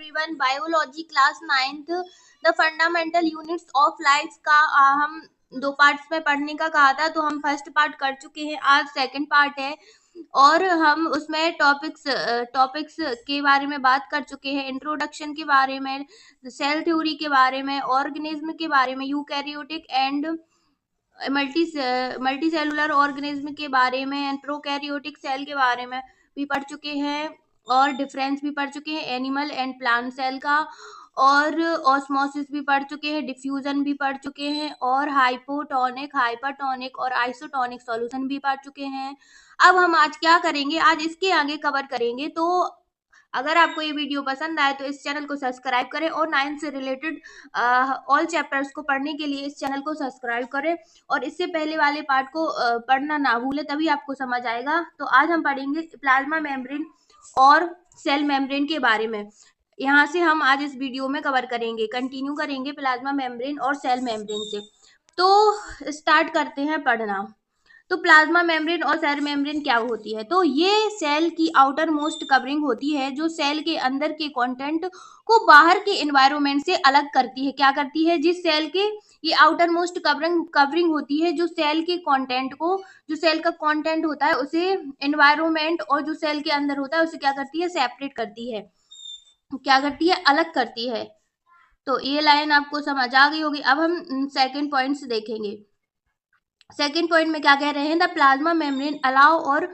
Everyone, biology class 9th the fundamental units of life का हम 2 parts में पढ़ने का कहा था, तो हम फर्स्ट पार्ट कर चुके हैं। आज सेकंड पार्ट है और हम उसमें टॉपिक्स के बारे में बात कर चुके हैं। इंट्रोडक्शन के बारे में, सेल थ्योरी के बारे में, ऑर्गेनिज्म के बारे में, eukaryotic and multi cellular organism के बारे में एंड प्रोकैरियोटिक सेल के बारे में भी पढ़ चुके हैं और डिफरेंस भी पढ़ चुके हैं एनिमल एंड प्लांट सेल का, और ऑस्मोसिस भी पढ़ चुके हैं, डिफ्यूजन भी पढ़ चुके हैं और हाइपोटोनिक, हाइपरटोनिक और आइसोटोनिक सॉल्यूशन भी पढ़ चुके हैं। अब हम आज क्या करेंगे, आज इसके आगे कवर करेंगे। तो अगर आपको ये वीडियो पसंद आए तो इस चैनल को सब्सक्राइब करें और 9 से रिलेटेड ऑल चैप्टर्स को पढ़ने के लिए इस चैनल को सब्सक्राइब करें और इससे पहले वाले पार्ट को पढ़ना ना भूलें, तभी आपको समझ आएगा। तो आज हम पढ़ेंगे प्लाज्मा मेम्ब्रेन और सेल मेम्ब्रेन के बारे में। यहाँ से हम आज इस वीडियो में कवर करेंगे, कंटिन्यू करेंगे प्लाज्मा मेम्ब्रेन और सेल मेम्ब्रेन से। तो स्टार्ट करते हैं पढ़ना। तो प्लाज्मा मेम्ब्रेन और सेल मेम्ब्रेन क्या होती है? तो ये सेल की आउटर मोस्ट कवरिंग होती है जो सेल के अंदर के कंटेंट को बाहर के एनवायरनमेंट से अलग करती है। क्या करती है? जिस सेल के ये आउटर मोस्ट कवरिंग होती है जो सेल के कंटेंट को, जो सेल का कंटेंट होता है उसे एनवायरनमेंट और जो सेल के अंदर होता है उसे क्या करती है? सेपरेट करती है। क्या करती है? अलग करती है। तो ये लाइन आपको समझ आ गई होगी। अब हम सेकेंड पॉइंट से देखेंगे। सेकेंड पॉइंट में क्या कह रहे हैं? द प्लाज्मा मेम्ब्रेन अलाउ और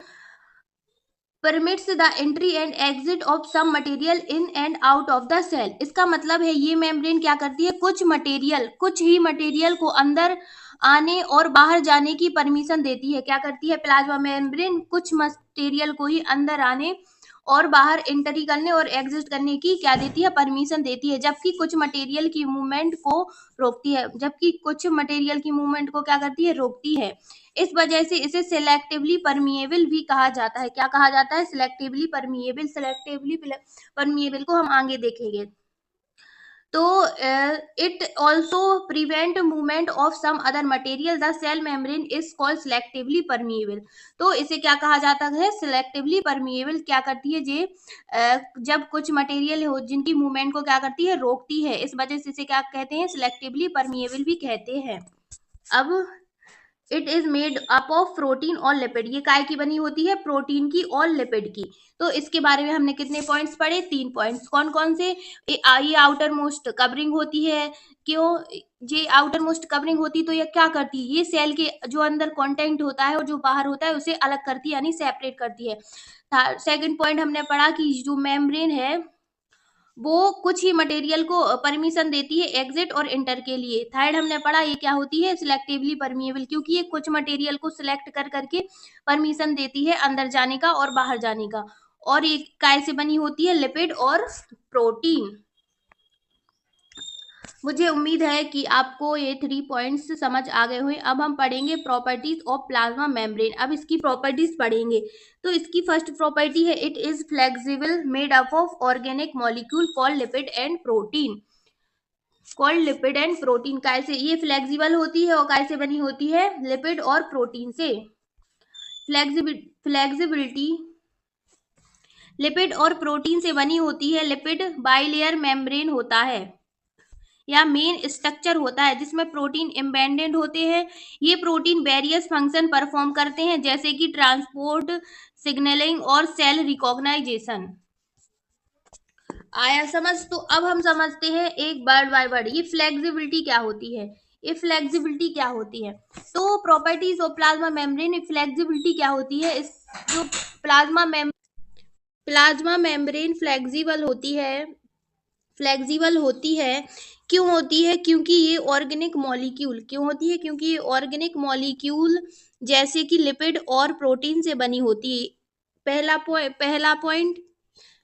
permits the entry and exit of some material in and out of the cell. इसका मतलब है ये मेम्ब्रेन क्या करती है? कुछ ही मटेरियल को अंदर आने और बाहर जाने की परमिशन देती है। क्या करती है प्लाज्मा मेम्ब्रेन? कुछ मटेरियल को ही अंदर आने और बाहर एंट्री करने और एग्जिट करने की क्या देती है? परमिशन देती है। जबकि कुछ मटेरियल की मूवमेंट को रोकती है। जबकि कुछ मटेरियल की मूवमेंट को क्या करती है? रोकती है। इस वजह से इसे सिलेक्टिवली परमिएबल भी कहा जाता है। क्या कहा जाता है? Selectively permeable. सिलेक्टिवली परमिएबल को हम आगे देखेंगे। तो it also prevent movement of some other material. The cell membrane is called selectively permeable. तो इसे क्या कहा जाता है? Selectively permeable. क्या करती है ये? जब कुछ मटेरियल हो जिनकी मूवमेंट को क्या करती है? रोकती है। इस वजह से इसे क्या कहते हैं? सिलेक्टिवली परमिएबल भी कहते हैं। अब it is made up of protein और लिपिड। ये काय की बनी होती है? प्रोटीन की और लिपिड की। तो इसके बारे में हमने कितने पॉइंट्स पढ़े? 3 पॉइंट्स। कौन कौन से? ये आउटर मोस्ट कवरिंग होती है। क्यों ये आउटर मोस्ट कवरिंग होती? तो ये क्या करती है? ये सेल के जो अंदर कंटेंट होता है और जो बाहर होता है उसे अलग करती है, यानी सेपरेट करती है। सेकंड पॉइंट हमने पढ़ा कि जो मेम्ब्रेन है वो कुछ ही मटेरियल को परमिशन देती है एग्जिट और इंटर के लिए। थर्ड हमने पढ़ा ये क्या होती है? सिलेक्टिवली परमिएबल, क्योंकि ये कुछ मटेरियल को सिलेक्ट कर करके परमिशन देती है अंदर जाने का और बाहर जाने का। और ये काय से बनी होती है? लिपिड और प्रोटीन। मुझे उम्मीद है कि आपको ये 3 पॉइंट्स समझ आ गए हुए। अब हम पढ़ेंगे प्रॉपर्टीज ऑफ प्लाज्मा मेम्ब्रेन। अब इसकी प्रॉपर्टीज पढ़ेंगे। तो इसकी फर्स्ट प्रॉपर्टी है it is flexible, made up of organic molecule called lipid and protein. काय से ये फ्लेक्सिबल होती है और काय से बनी होती है? लिपिड और प्रोटीन से। फ्लेक्सिबिलिटी लिपिड और प्रोटीन से बनी होती है। लिपिड बाइलेयर मेम्ब्रेन होता है या मेन स्ट्रक्चर होता है जिसमें प्रोटीन एम्बेडेड होते हैं। ये प्रोटीन वेरियस फंक्शन परफॉर्म करते हैं जैसे कि ट्रांसपोर्ट, सिग्नलिंग और सेल रिकॉग्नाइजेशन। आया समझ? तो अब हम समझते हैं एक वर्ड बाय वर्ड। ये फ्लेक्सिबिलिटी क्या होती है? तो properties of plasma membrane, flexibility क्या होती है? इस जो प्लाज्मा मेम्ब्रेन फ्लेक्सिबल होती है क्यों होती है? क्योंकि ये ऑर्गेनिक मॉलिक्यूल, क्यों होती है? क्योंकि ये ऑर्गेनिक मॉलिक्यूल जैसे कि लिपिड और प्रोटीन से बनी होती है। पहला पॉइंट,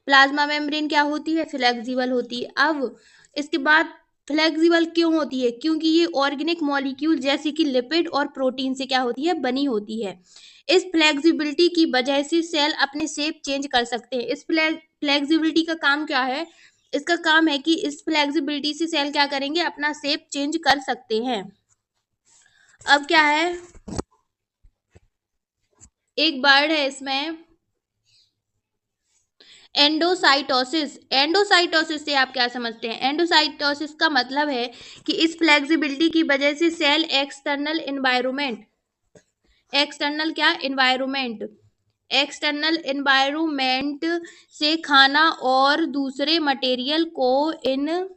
प्लाज्मा मेम्ब्रेन क्या होती है? फ्लेक्सिबल होती है। अब इसके बाद फ्लेक्सिबल क्यों होती है? क्योंकि ये ऑर्गेनिक मॉलिक्यूल जैसे कि लिपिड और प्रोटीन से क्या होती है? बनी होती है। इस फ्लेक्सिबिलिटी की वजह से सेल अपने शेप चेंज कर सकते हैं। इस फ्लेक्सिबिलिटी का काम क्या है? इसका काम है कि इस फ्लेक्सिबिलिटी से सेल क्या करेंगे? अपना शेप चेंज कर सकते हैं। अब क्या है? एक वर्ड है इसमें एंडोसाइटोसिस, एंडोसाइटोसिस से आप क्या समझते हैं? एंडोसाइटोसिस का मतलब है कि इस फ्लेक्सिबिलिटी की वजह से सेल एक्सटर्नल क्या एनवायरमेंट से खाना और दूसरे मटेरियल को इन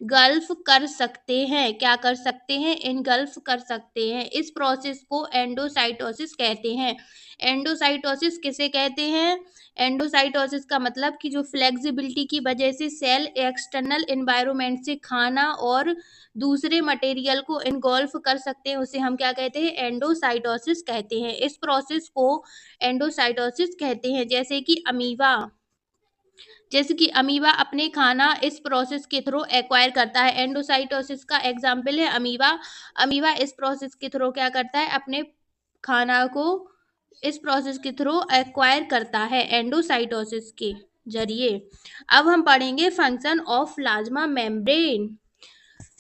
गल्फ कर सकते हैं। क्या कर सकते हैं? इनगल्फ कर सकते हैं। इस प्रोसेस को एंडोसाइटोसिस कहते हैं। एंडोसाइटोसिस किसे कहते हैं? एंडोसाइटोसिस का मतलब कि जो फ्लेक्सिबिलिटी की वजह से सेल एक्सटर्नल एनवायरनमेंट से खाना और दूसरे मटेरियल को इनगोल्फ कर सकते हैं, उसे हम क्या कहते हैं? एंडोसाइटोसिस कहते हैं। इस प्रोसेस को एंडोसाइटोसिस कहते हैं। जैसे कि अमीबा अपने खाना इस प्रोसेस के थ्रू एक्वायर करता है। एंडोसाइटोसिस का एग्जाम्पल है अमीबा। अमीबा इस प्रोसेस के थ्रू क्या करता है? अपने खाना को इस प्रोसेस के थ्रू एक्वायर करता है एंडोसाइटोसिस के जरिए। अब हम पढ़ेंगे फंक्शन ऑफ प्लाज्मा मेम्ब्रेन।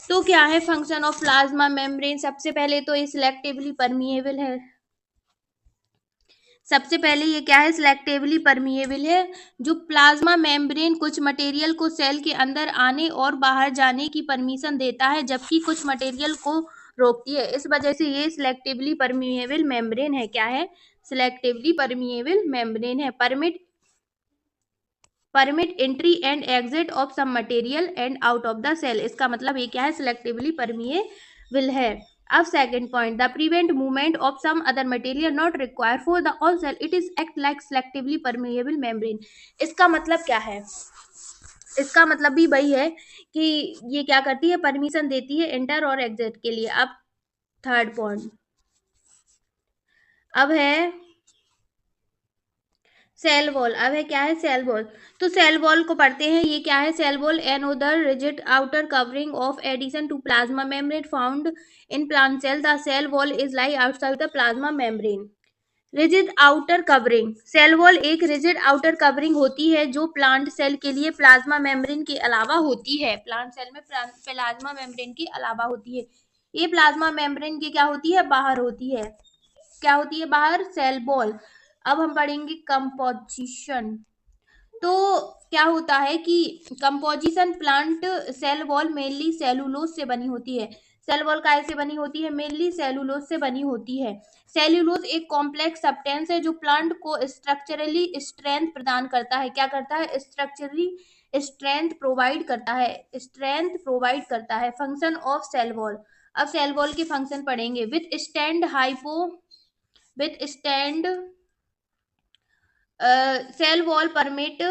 तो क्या है फंक्शन ऑफ प्लाज्मा मेम्ब्रेन? सबसे पहले तो ये सिलेक्टिवली परमिएबल है। सबसे पहले ये क्या है? सिलेक्टिवली परमिएबल है। जो प्लाज्मा मेम्ब्रेन कुछ मटेरियल को सेल के अंदर आने और बाहर जाने की परमिशन देता है, जबकि कुछ मटेरियल को रोकती है। इस वजह से ये सिलेक्टिवली परमिएबल मेम्ब्रेन है। क्या है? सिलेक्टिवली परमिएबल मेम्ब्रेन है। Permit entry and exit of some material and out of the cell. इसका मतलब ये क्या है? सिलेक्टिवली परमिएबल है। अब second point, the prevent movement of some other material not require for the all cell, it is act like selectively permeable membrane. इसका मतलब क्या है? इसका मतलब भी वही है कि ये क्या करती है? परमिशन देती है एंटर और एग्जिट के लिए। अब थर्ड पॉइंट अब है सेल वॉल। अब है क्या है? Cell wall. तो सेल वॉल को पढ़ते हैं। ये क्या है? Cell wall an other rigid outer covering of addition to plasma membrane found in plant cell. The cell wall is lie outside the plasma membrane. Rigid outer covering, cell wall एक rigid outer covering होती है जो plant cell के लिए plasma membrane के अलावा होती है। प्लांट सेल में प्लाज्मा मेम्ब्रेन के अलावा होती है। ये प्लाज्मा मेम्ब्रेन की क्या होती है? बाहर होती है। क्या होती है? बाहर। Cell wall. अब हम पढ़ेंगे कंपोजिशन। तो क्या होता है कि composition plant cell wall mainly cellulose से बनी होती है। सेल वॉल काय से बनी होती है? मेनली सेलुलोज से बनी होती है। सेल्यूलोज एक कॉम्प्लेक्स सब्सटेंस है जो प्लांट को स्ट्रक्चरली स्ट्रेंथ प्रदान करता है। क्या करता है? स्ट्रक्चरली स्ट्रेंथ प्रोवाइड करता है। Function of cell wall. अब सेल वॉल के फंक्शन पढ़ेंगे। Withstand cell wall permit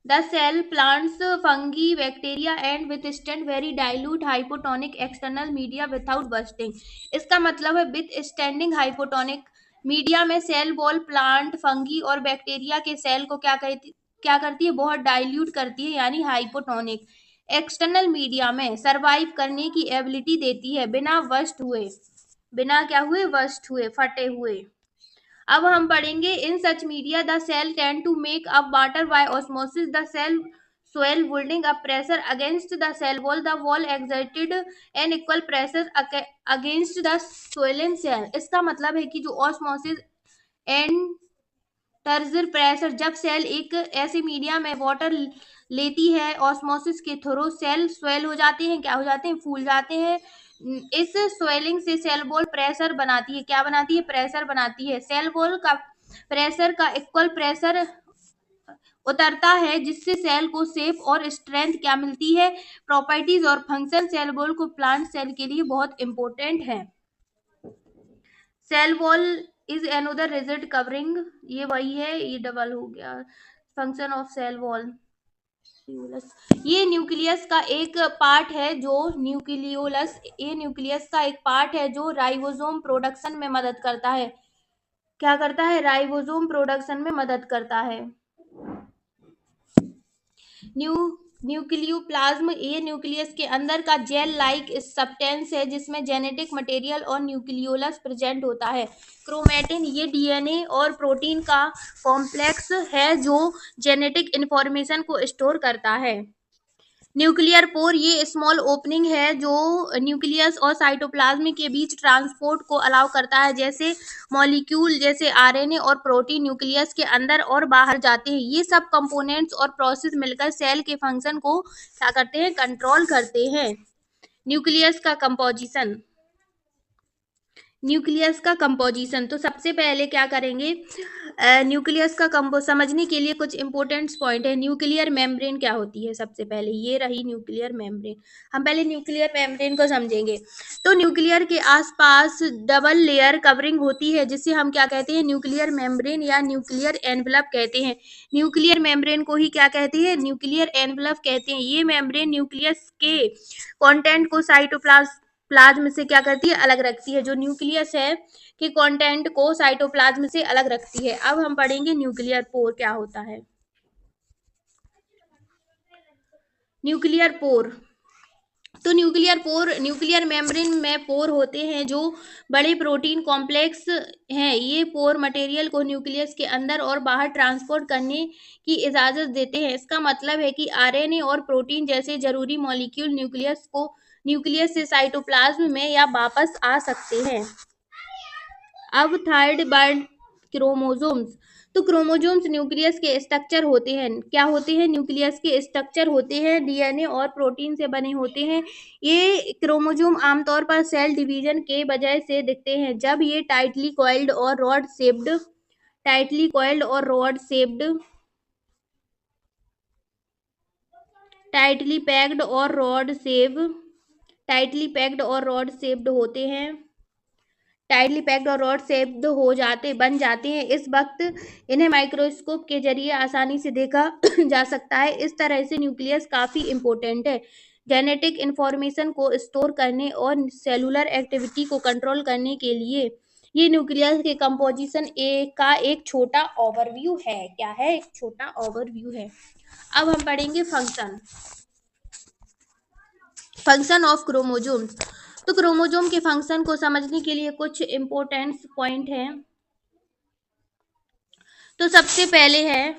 the cell plants fungi bacteria and withstand very dilute hypotonic external media without busting. इसका मतलब है विथ स्टैंडिंग हाइपोटोनिक मीडिया में cell wall plant fungi और bacteria के cell को क्या करती है? बहुत डाइल्यूट करती है, यानी हाइपोटोनिक एक्सटर्नल मीडिया में सरवाइव करने की एबिलिटी देती है, बिना क्या हुए? वस्ट हुए, फटे हुए। अब हम पढ़ेंगे in such media the cell tend to make up water by osmosis the cell soil building up pressure against the cell wall. The wall exerted an equal pressure against the swollen cell. इसका मतलब है कि जो osmosis and टर्जर pressure, जब cell एक ऐसे media में water लेती है ऑस्मोसिस के थ्रू, सेल स्वेल हो जाते हैं। क्या हो जाते हैं? फूल जाते हैं। इस स्वेलिंग से सेल वॉल प्रेशर बनाती है। क्या बनाती है? प्रेशर बनाती है। सेल वॉल का प्रेशर का इक्वल प्रेशर उतरता है, जिससे सेल को शेप और स्ट्रेंथ क्या मिलती है? प्रॉपर्टीज और फंक्शन सेल वॉल को प्लांट सेल के लिए बहुत इंपॉर्टेंट है। Cell wall is another rigid covering, ये वही है, ये डबल हो गया। फंक्शन ऑफ सेल वॉल, ये न्यूक्लियस का एक पार्ट है जो न्यूक्लियस का एक पार्ट है जो राइबोसोम प्रोडक्शन में मदद करता है। क्या करता है? राइबोसोम प्रोडक्शन में मदद करता है। न्यूक्लियोप्लाज्म, ये न्यूक्लियस के अंदर का जेल लाइक सब्सटेंस है जिसमें जेनेटिक मटेरियल और न्यूक्लियोलस प्रेजेंट होता है। क्रोमैटिन, ये डीएनए और प्रोटीन का कॉम्प्लेक्स है जो जेनेटिक इंफॉर्मेशन को स्टोर करता है। न्यूक्लियर पोर ये स्मॉल ओपनिंग है जो न्यूक्लियस और साइटोप्लाज्म के बीच ट्रांसपोर्ट को अलाउ करता है, जैसे मॉलिक्यूल जैसे आरएनए और प्रोटीन न्यूक्लियस के अंदर और बाहर जाते हैं। ये सब कंपोनेंट्स और प्रोसेस मिलकर सेल के फंक्शन को क्या करते हैं, कंट्रोल करते हैं। न्यूक्लियस का कंपोजिशन, न्यूक्लियस का कंपोजिशन तो सबसे पहले क्या करेंगे, न्यूक्लियस का कंपो समझने के लिए कुछ इंपॉर्टेंट पॉइंट है। न्यूक्लियर मेम्ब्रेन क्या होती है, सबसे पहले ये रही न्यूक्लियर मेम्ब्रेन। हम पहले न्यूक्लियर मेम्ब्रेन को समझेंगे। तो न्यूक्लियर के आसपास डबल लेयर कवरिंग होती है जिसे हम क्या कहते हैं, न्यूक्लियर मेम्ब्रेन या न्यूक्लियर एनवलप कहते हैं। न्यूक्लियर मेम्ब्रेन को ही क्या कहते हैं, न्यूक्लियर एनवलप कहते हैं। ये मेम्ब्रेन न्यूक्लियस के कंटेंट को साइटोप्लाज्म प्लाज्म से क्या करती है, अलग रखती है। जो न्यूक्लियस है के कंटेंट को साइटोप्लाज्म से अलग रखती है। अब हम पढ़ेंगे न्यूक्लियर पोर क्या होता है। न्यूक्लियर पोर, तो न्यूक्लियर पोर, न्यूक्लियर मेम्ब्रेन में पोर होते हैं जो बड़े प्रोटीन कॉम्प्लेक्स हैं। ये पोर मटेरियल को न्यूक्लियस के अंदर और बाहर ट्रांसपोर्ट करने की इजाजत देते हैं। इसका मतलब है कि आरएनए और प्रोटीन जैसे जरूरी मॉलिक्यूल न्यूक्लियस से साइटोप्लाज्म में या वापस आ सकते हैं। अब थर्ड बर्ड, क्रोमोजोम्स। तो क्रोमोजोम्स न्यूक्लियस के स्ट्रक्चर होते हैं। क्या होते हैं, न्यूक्लियस के स्ट्रक्चर होते हैं, डीएनए और प्रोटीन से बने होते हैं। ये क्रोमोजोम आमतौर पर सेल डिवीजन के वजह से दिखते हैं, जब ये टाइटली कॉइल्ड और रॉड शेप्ड टाइटली पैक्ड और रॉड शेप्ड होते हैं, टाइटली पैक्ड और रॉड शेप्ड बन जाते हैं। इस वक्त इन्हें माइक्रोस्कोप के जरिए आसानी से देखा जा सकता है। इस तरह से न्यूक्लियस काफी इंपॉर्टेंट है जेनेटिक इंफॉर्मेशन को स्टोर करने और सेलुलर एक्टिविटी को कंट्रोल करने के लिए। ये न्यूक्लियस के कंपोजिशन का एक छोटा ओवरव्यू है। क्या है, एक छोटा ओवरव्यू है। अब हम पढ़ेंगे फंक्शन ऑफ क्रोमोजोम्स। तो क्रोमोजोम के फंक्शन को समझने के लिए कुछ इंपॉर्टेंट पॉइंट हैं। तो सबसे पहले है,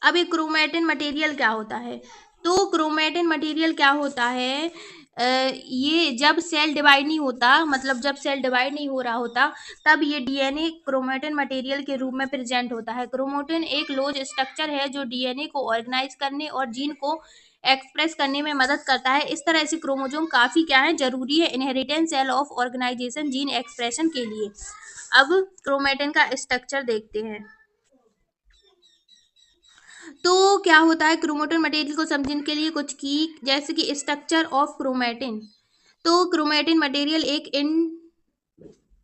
अब ये क्रोमेटिन मटेरियल क्या होता है। तो क्रोमेटिन मटेरियल क्या होता है, ये जब सेल डिवाइड नहीं होता, मतलब जब सेल डिवाइड नहीं हो रहा होता, तब ये डीएनए क्रोमेटिन मटेरियल के रूप में प्रेजेंट होता है। क्रोमेटिन एक लोज स्ट्रक्चर है जो डीएनए को ऑर्गेनाइज करने और जीन को एक्सप्रेस करने में मदद करता है। इस तरह से क्रोमोजोम काफी क्या है, जरूरी है inheritance cell of organisation gene expression के लिए। अब क्रोमेटिन का स्ट्रक्चर देखते हैं। तो क्या होता है, क्रोमेटिन मटेरियल को समझने के लिए कुछ की, जैसे कि स्ट्रक्चर ऑफ क्रोमेटिन। तो क्रोमेटिन मटेरियल एक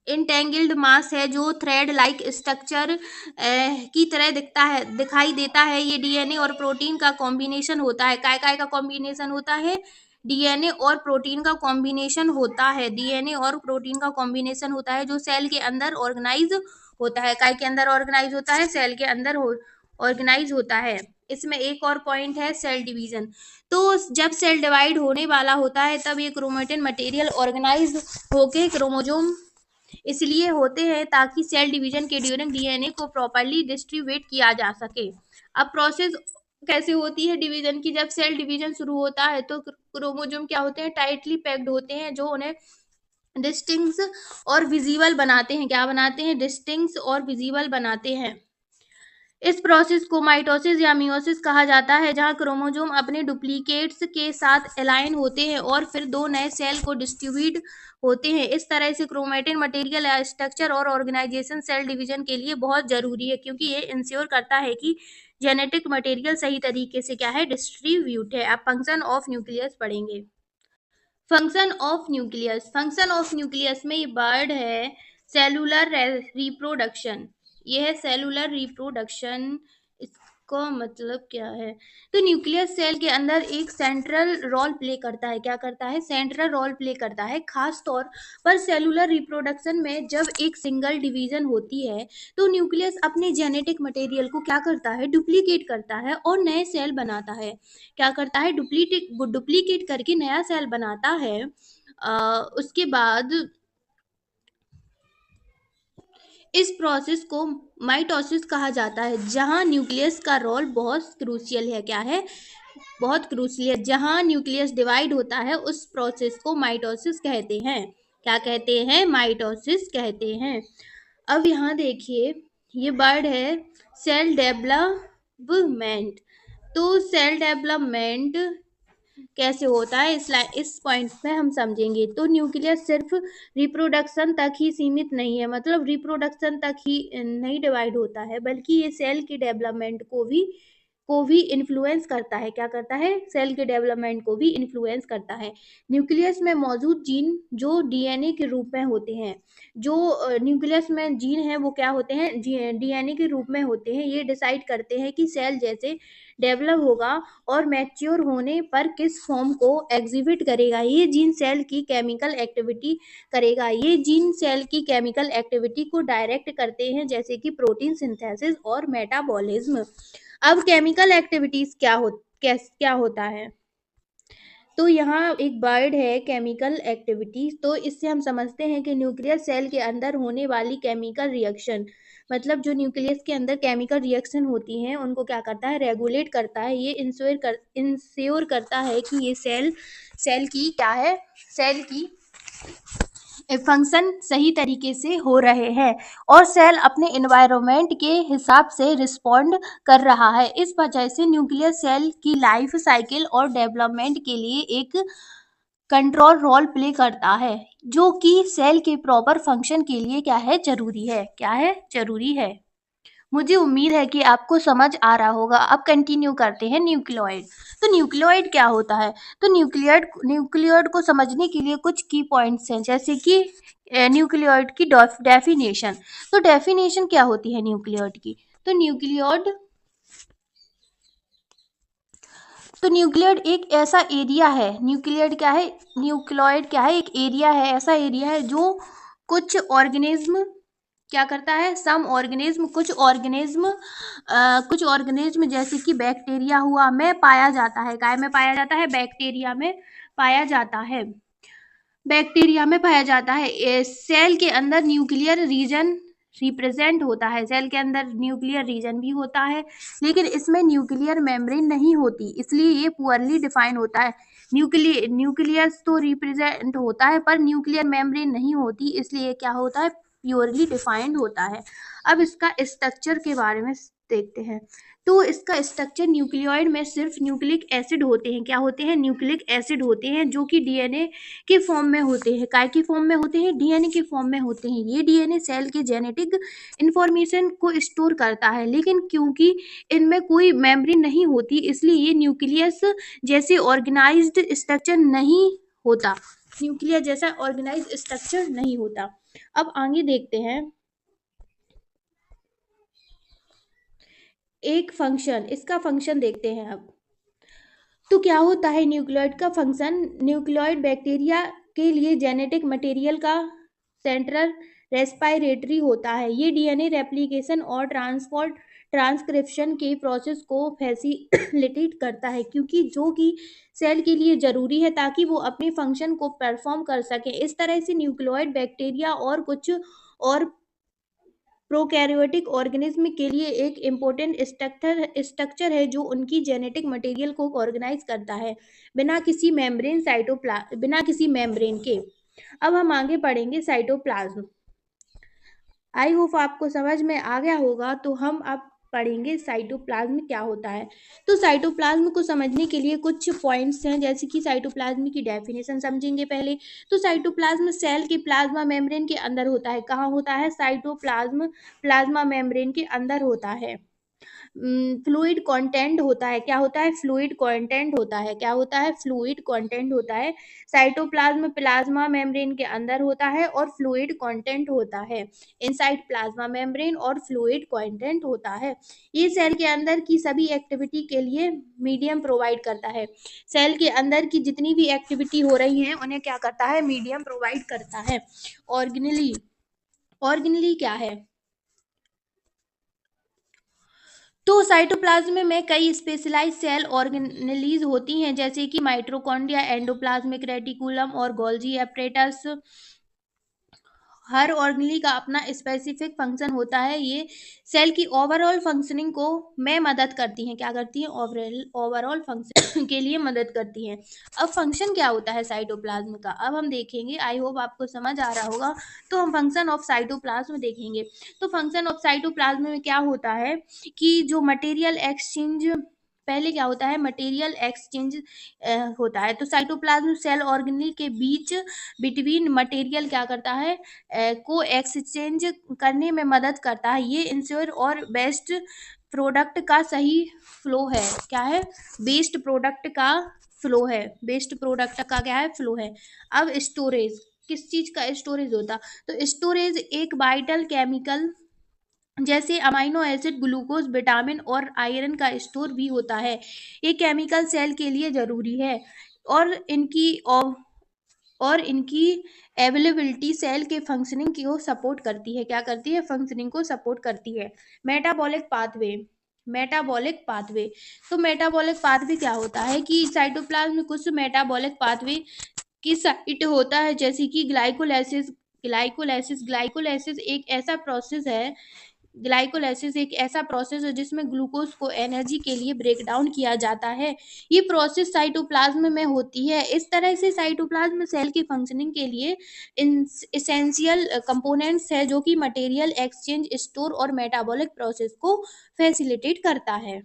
इंटेंगिल्ड मास है जो थ्रेड लाइक स्ट्रक्चर की तरह दिखाई देता है। ये डीएनए और प्रोटीन का कॉम्बिनेशन होता है। काय काय का कॉम्बिनेशन होता है, डीएनए और प्रोटीन का कॉम्बिनेशन होता है। डीएनए और प्रोटीन का कॉम्बिनेशन होता है जो सेल के अंदर ऑर्गेनाइज होता है। काय के अंदर ऑर्गेनाइज होता है, सेल के अंदर ऑर्गेनाइज होता है। इसमें एक और पॉइंट है, सेल डिवीजन। तो जब सेल डिवाइड होने वाला होता है तब ये क्रोमेटिन मटेरियल ऑर्गेनाइज होके क्रोमोजोम इसलिए होते हैं ताकि सेल डिवीजन के ड्यूरिंग डीएनए को प्रॉपर्ली डिस्ट्रीब्यूट किया जा सके। अब प्रोसेस कैसे होती है डिवीजन की, जब सेल डिवीजन शुरू होता है तो क्रोमोजोम क्या होते हैं, टाइटली पैक्ड होते हैं, जो उन्हें डिस्टिंक्ट और विजिबल बनाते हैं। क्या बनाते हैं, डिस्टिंक्ट और विजिबल बनाते हैं। इस प्रोसेस को माइटोसिस या मियोसिस कहा जाता है, जहां क्रोमोसोम अपने डुप्लीकेट्स के साथ अलाइन होते हैं और फिर दो नए सेल को डिस्ट्रीब्यूट होते हैं। इस तरह से क्रोमेटिन मटेरियल या स्ट्रक्चर और ऑर्गेनाइजेशन सेल डिवीजन के लिए बहुत जरूरी है, क्योंकि ये इंश्योर करता है कि जेनेटिक मटेरियल सही तरीके से क्या है, डिस्ट्रीब्यूट है। अब फंक्शन ऑफ न्यूक्लियस पढ़ेंगे। फंक्शन ऑफ न्यूक्लियस में ये वर्ड है सेलुलर रिप्रोडक्शन। ये है सेलुलर रिप्रोडक्शन, इसका मतलब क्या है। तो न्यूक्लियस सेल के अंदर एक सेंट्रल रोल प्ले करता है। क्या करता है, सेंट्रल रोल प्ले करता है। खास तौर पर सेलुलर रिप्रोडक्शन में जब एक सिंगल डिवीजन होती है तो न्यूक्लियस अपने जेनेटिक मटेरियल को क्या करता है, डुप्लीकेट करता है और नए सेल बनाता है। क्या करता है, डुप्लीकेट करके नया सेल बनाता है। उसके बाद इस प्रोसेस को माइटोसिस कहा जाता है, जहां न्यूक्लियस का रोल बहुत क्रूशियल है। क्या है? बहुत क्रूशियल है। जहां न्यूक्लियस डिवाइड होता है उस प्रोसेस को माइटोसिस कहते हैं। क्या कहते हैं? माइटोसिस कहते हैं। अब यहाँ देखिए, ये वर्ड है सेल डेवलपमेंट। तो सेल डेवलपमेंट कैसे होता है, इस पॉइंट पे हम समझेंगे। तो न्यूक्लियस सिर्फ रिप्रोडक्शन तक ही सीमित नहीं है, मतलब रिप्रोडक्शन तक ही नहीं डिवाइड होता है, बल्कि ये सेल की डेवलपमेंट को भी इन्फ्लुएंस करता है। क्या करता है? सेल के डेवलपमेंट को भी इन्फ्लुएंस करता है। न्यूक्लियस में मौजूद जीन जो डीएनए के रूप में होते हैं, जो न्यूक्लियस में जीन है वो क्या होते हैं? डीएनए के रूप में होते हैं। ये डिसाइड करते हैं कि सेल जैसे डेवलप होगा और मैच्योर होने पर किस फॉर्म को एग्जिबिट करेगा। ये जीन सेल की केमिकल एक्टिविटी करेगा। ये जीन सेल की केमिकल एक्टिविटी को डायरेक्ट करते हैं, जैसे कि प्रोटीन सिंथेसिस और मेटाबॉलिज्म। अब केमिकल एक्टिविटीज क्या होता है? तो यहाँ एक वर्ड है केमिकल एक्टिविटी। तो इससे हम समझते हैं कि न्यूक्लियस सेल के अंदर होने वाली केमिकल रिएक्शन, मतलब जो न्यूक्लियस के अंदर केमिकल रिएक्शन होती हैं उनको क्या करता है? रेगुलेट करता है। ये इंश्योर करता है कि ये सेल की क्या है? सेल की फंक्शन सही तरीके से हो रहे हैं और सेल अपने एनवायरनमेंट के हिसाब से रिस्पॉन्ड कर रहा है। इस वजह से न्यूक्लियस सेल की लाइफ साइकिल और डेवलपमेंट के लिए एक कंट्रोल रोल प्ले करता है, जो कि सेल के प्रॉपर फंक्शन के लिए क्या है? जरूरी है। क्या है? जरूरी है। मुझे उम्मीद है कि आपको समझ आ रहा होगा। अब कंटिन्यू करते हैं न्यूक्लियोइड। तो न्यूक्लियोइड क्या होता है? तो न्यूक्लियोइड को समझने के लिए कुछ की पॉइंट्स हैं, जैसे कि न्यूक्लियोइड की डेफिनेशन। तो डेफिनेशन क्या होती है न्यूक्लियोइड की? तो न्यूक्लियोइड एक ऐसा एरिया है। न्यूक्लियोइड क्या है? न्यूक्लियोइड क्या है? एक एरिया है, ऐसा एरिया है जो कुछ ऑर्गेनिज्म क्या करता है? कुछ ऑर्गेनिज्म जैसे कि बैक्टीरिया हुआ में पाया जाता है। काय में पाया जाता है? पाया जाता है बैक्टीरिया में पाया जाता है। सेल के अंदर न्यूक्लियर रीजन रिप्रेजेंट होता है। सेल के अंदर न्यूक्लियर रीजन भी होता है, लेकिन इसमें न्यूक्लियर मेम्ब्रेन नहीं होती, इसलिए ये पुअरली डिफाइन होता है। न्यूक्लियस तो रिप्रेजेंट होता है पर न्यूक्लियर मेम्ब्रेन नहीं होती, इसलिए क्या होता है? प्योरली डिफाइंड होता है। अब इसका स्ट्रक्चर के बारे में देखते हैं। तो इसका स्ट्रक्चर, न्यूक्लियोइड में सिर्फ न्यूक्लिक एसिड होते हैं। क्या होते हैं? न्यूक्लिक एसिड होते हैं, जो कि डीएनए के फॉर्म में होते हैं। काय के फॉर्म में होते हैं? डीएनए के फॉर्म में होते हैं। ये डीएनए सेल के जेनेटिक इंफॉर्मेशन को स्टोर करता है, लेकिन क्योंकि इनमें कोई मेम्ब्रेन नहीं होती, इसलिए ये न्यूक्लियस जैसे ऑर्गेनाइज्ड स्ट्रक्चर नहीं होता। न्यूक्लियस जैसा ऑर्गेनाइज्ड स्ट्रक्चर नहीं होता। अब आगे देखते हैं इसका फंक्शन देखते हैं अब। तो क्या होता है न्यूक्लियोइड का फंक्शन? न्यूक्लियोइड बैक्टीरिया के लिए जेनेटिक मटेरियल का सेंट्रल रेस्पिरेटरी होता है। ये डीएनए रेप्लिकेशन और ट्रांसक्रिप्शन के प्रोसेस को फैसिलिटेट करता है, क्योंकि जो कि सेल के लिए जरूरी है ताकि वो अपने फंक्शन को परफॉर्म कर सके। इस तरह से न्यूक्लियोइड बैक्टीरिया और कुछ और प्रोकैरियोटिक ऑर्गेनिज्म के लिए एक इम्पोर्टेंट स्ट्रक्चर है, जो उनकी जेनेटिक मटेरियल को ऑर्गेनाइज करता है बिना किसी मेम्ब्रेन के। अब हम आगे पढ़ेंगे साइटोप्लाज्म। आई होप आपको समझ में आ गया होगा। तो हम अब पढ़ेंगे साइटोप्लाज्म क्या होता है। तो साइटोप्लाज्म को समझने के लिए कुछ पॉइंट्स हैं, जैसे कि साइटोप्लाज्म की डेफिनेशन समझेंगे पहले। तो साइटोप्लाज्म सेल के प्लाज्मा मेम्ब्रेन के अंदर होता है। कहाँ होता है? साइटोप्लाज्म प्लाज्मा मेम्ब्रेन के अंदर होता है। फ्लूइड कंटेंट होता है। क्या होता है? फ्लूइड कंटेंट होता है। क्या होता है? फ्लूइड कंटेंट होता है। साइटोप्लाज्म प्लाज्मा मेम्ब्रेन के अंदर होता है और फ्लूइड कंटेंट होता है। इनसाइड प्लाज्मा मेम्ब्रेन और फ्लूइड कंटेंट होता है। ये सेल के अंदर की सभी एक्टिविटी के लिए मीडियम प्रोवाइड करता है। सेल के अंदर की जितनी भी एक्टिविटी हो रही है उन्हें क्या करता है? मीडियम प्रोवाइड करता है। ऑर्गेनली क्या है? तो साइटोप्लाज्म में कई स्पेशलाइज्ड सेल ऑर्गेनेलीज होती हैं, जैसे कि माइटोकॉन्ड्रिया, एंडोप्लाज्मिक रेटिकुलम और गोल्जी एपरेटस। हर ऑर्गेनेली का अपना स्पेसिफिक फंक्शन होता है। ये सेल की ओवरऑल फंक्शनिंग को में मदद करती हैं। क्या करती हैं? ओवरऑल फंक्शन के लिए मदद करती हैं। अब फंक्शन क्या होता है साइटोप्लाज्म का, अब हम देखेंगे। आई होप आपको समझ आ रहा होगा। तो हम फंक्शन ऑफ साइटोप्लाज्म देखेंगे। तो फंक्शन ऑफ साइटोप्लाज्म में क्या होता है कि जो मटेरियल एक्सचेंज, पहले क्या होता है, मटेरियल एक्सचेंज होता है। तो साइटोप्लाज्म सेल ऑर्गेनेल के बीच बिटवीन मटेरियल क्या करता है, को एक्सचेंज करने में मदद करता है। ये इंश्योर और बेस्ट प्रोडक्ट का सही फ्लो है। क्या है? बेस्ट प्रोडक्ट का फ्लो है। बेस्ट प्रोडक्ट का क्या है? फ्लो है। अब स्टोरेज, किस चीज का स्टोरेज होता? तो स्टोरेज एक वाइटल केमिकल जैसे अमाइनो एसिड, ग्लूकोज, विटामिन और आयरन का स्टोर भी होता है। ये केमिकल सेल के लिए जरूरी है और इनकी अवेलेबिलिटी सेल के फंक्शनिंग को सपोर्ट करती है। क्या करती है? फंक्शनिंग को सपोर्ट करती है। Metabolic pathway, metabolic pathway. तो मेटाबॉलिक पाथवे क्या होता है कि साइटोप्लाज्म में कुछ मेटाबॉलिक पाथवे की साइट होता है, जैसे कि ग्लाइकोलाइसिस। ग्लाइकोलाइसिस एक ऐसा प्रोसेस है, ग्लाइकोलाइसिस एक ऐसा प्रोसेस है जिसमें ग्लूकोज को एनर्जी के लिए ब्रेक डाउन किया जाता है। ये प्रोसेस साइटोप्लाज्म में होती है। इस तरह से साइटोप्लाज्म सेल की फंक्शनिंग के लिए इसेंशियल कंपोनेंट्स है, जो कि मटेरियल एक्सचेंज, स्टोर और मेटाबॉलिक प्रोसेस को फैसिलिटेट करता है।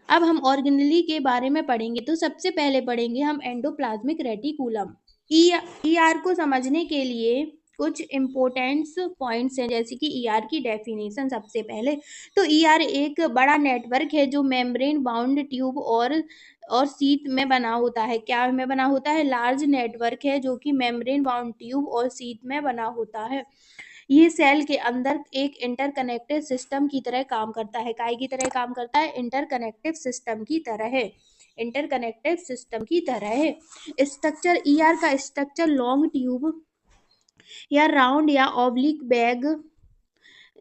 अब हम ऑर्गेनेली के बारे में पढ़ेंगे। तो सबसे पहले पढ़ेंगे हम एंडोप्लाज्मिक रेटिकुलम। ईआर को समझने के लिए कुछ इम्पोर्टेंट्स पॉइंट्स हैं, जैसे कि ईआर की डेफिनेशन। सबसे पहले तो ईआर एक बड़ा नेटवर्क है जो मेम्ब्रेन बाउंड ट्यूब और सीट में बना होता है। क्या में बना होता है? लार्ज नेटवर्क है जो कि मेम्ब्रेन बाउंड ट्यूब और सीट में बना होता है। ये सेल के अंदर एक इंटरकनेक्टेड सिस्टम की तरह काम करता है। काय की तरह काम करता है? इंटरकनेक्टेड सिस्टम की तरह है। इंटरकनेक्टेड सिस्टम की तरह है। स्ट्रक्चर, ईआर का स्ट्रक्चर लॉन्ग ट्यूब या राउंड या ऑब्लिक बैग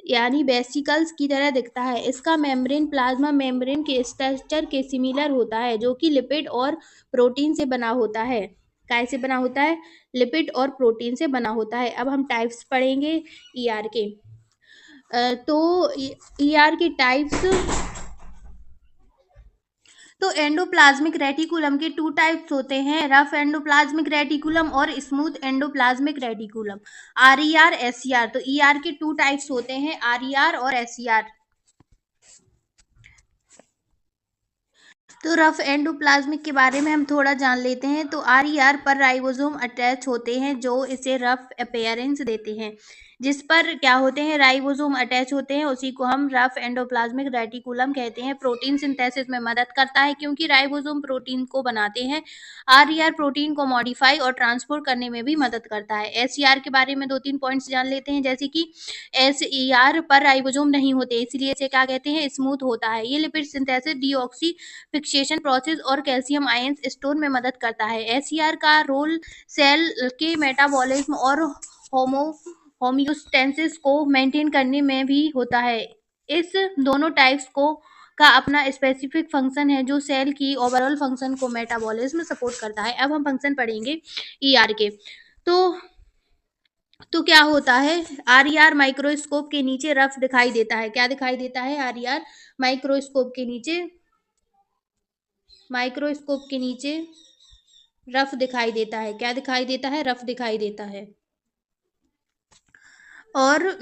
यानी वेसिकल्स की तरह दिखता है। इसका मेम्ब्रेन प्लाज्मा मेम्ब्रेन के स्ट्रक्चर के सिमिलर होता है, जो कि लिपिड और प्रोटीन से बना होता है। काय से बना होता है? लिपिड और प्रोटीन से बना होता है। अब हम टाइप्स पढ़ेंगे ईआर के। तो ईआर के टाइप्स, तो एंडोप्लाज्मिक रेटिकुलम के 2 टाइप्स होते हैं, रफ एंडोप्लाज्मिक रेटिकुलम और smooth endoplasmic reticulum. RER, SER. तो ईआर के 2 टाइप्स होते हैं, आरईआर और एसईआर। तो रफ एंडोप्लाज्मिक के बारे में हम थोड़ा जान लेते हैं। तो आरईआर पर राइबोसोम अटैच होते हैं जो इसे रफ अपीयरेंस देते हैं। जिस पर क्या होते हैं? राइबोसोम अटैच होते हैं, उसी को हम रफ एंडोप्लाज्मिक रेटिकुलम कहते हैं। प्रोटीन सिंथेसिस में मदद करता है क्योंकि राइबोसोम प्रोटीन को बनाते हैं। आरईआर प्रोटीन को मॉडिफाई और ट्रांसपोर्ट करने में भी मदद करता है। एसईआर के बारे में 2-3 पॉइंट्स जान लेते हैं, जैसे कि एसईआर पर राइबोसोम नहीं होते, इसलिए इसे क्या कहते हैं? स्मूथ होता है। ये lipid synthesis, deoxy fixation process और कैल्शियम आयंस स्टोर में मदद करता है। एसईआर का रोल सेल के मेटाबॉलिज्म और होमियोस्टेसिस को मेंटेन करने में भी होता है। इस दोनों टाइप्स को का अपना स्पेसिफिक फंक्शन है जो सेल की ओवरऑल फंक्शन को मेटाबॉलिज्म सपोर्ट करता है। अब हम फंक्शन पढ़ेंगे ईआर के। तो क्या होता है? आरईआर माइक्रोस्कोप के नीचे रफ दिखाई देता है। क्या दिखाई देता है? आरईआर माइक्रोस्कोप के नीचे रफ दिखाई देता है। क्या दिखाई देता है? रफ दिखाई देता है। और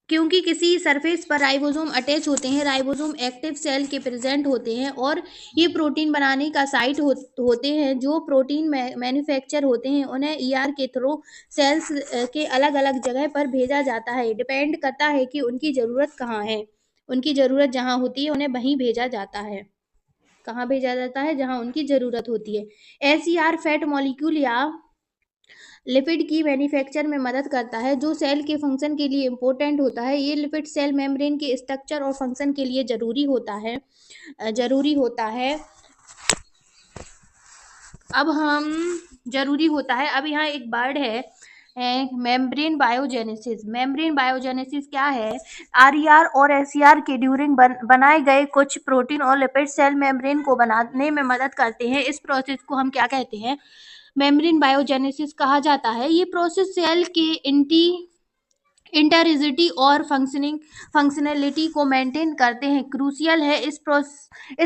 क्योंकि किसी सरफेस पर राइबोसोम अटैच होते हैं, राइबोसोम एक्टिव सेल के प्रेजेंट होते हैं और ये प्रोटीन बनाने का साइट होते हैं। जो प्रोटीन मैन्युफैक्चर होते हैं उन्हें ईआर के थ्रू सेल्स के अलग अलग जगह पर भेजा जाता है। डिपेंड करता है कि उनकी ज़रूरत कहाँ है। उनकी ज़रूरत जहाँ होती है उन्हें वहीं भेजा जाता है। कहाँ भेजा जाता है? जहाँ उनकी ज़रूरत होती है। एसईआर फैट मॉलिक्यूल या लिपिड की मैन्युफैक्चर में मदद करता है, जो सेल के फंक्शन के लिए इम्पोर्टेंट होता है। ये लिपिड सेल मेम्ब्रेन के स्ट्रक्चर और फंक्शन के लिए जरूरी होता है। अब यहाँ एक वर्ड है, मेम्ब्रेन बायोजेनेसिस। मेम्ब्रेन बायोजेनेसिस क्या है? आरईआर और एसईआर के ड्यूरिंग बनाए गए कुछ प्रोटीन और लिपिड सेल मेम्ब्रेन को बनाने में मदद करते हैं। इस प्रोसेस को हम क्या कहते हैं? मेम्ब्रेन बायोजेनेसिस कहा जाता है। ये प्रोसेस सेल के इंटरजिटी और फंक्शनैलिटी को मेंटेन करते हैं। क्रूशियल है इस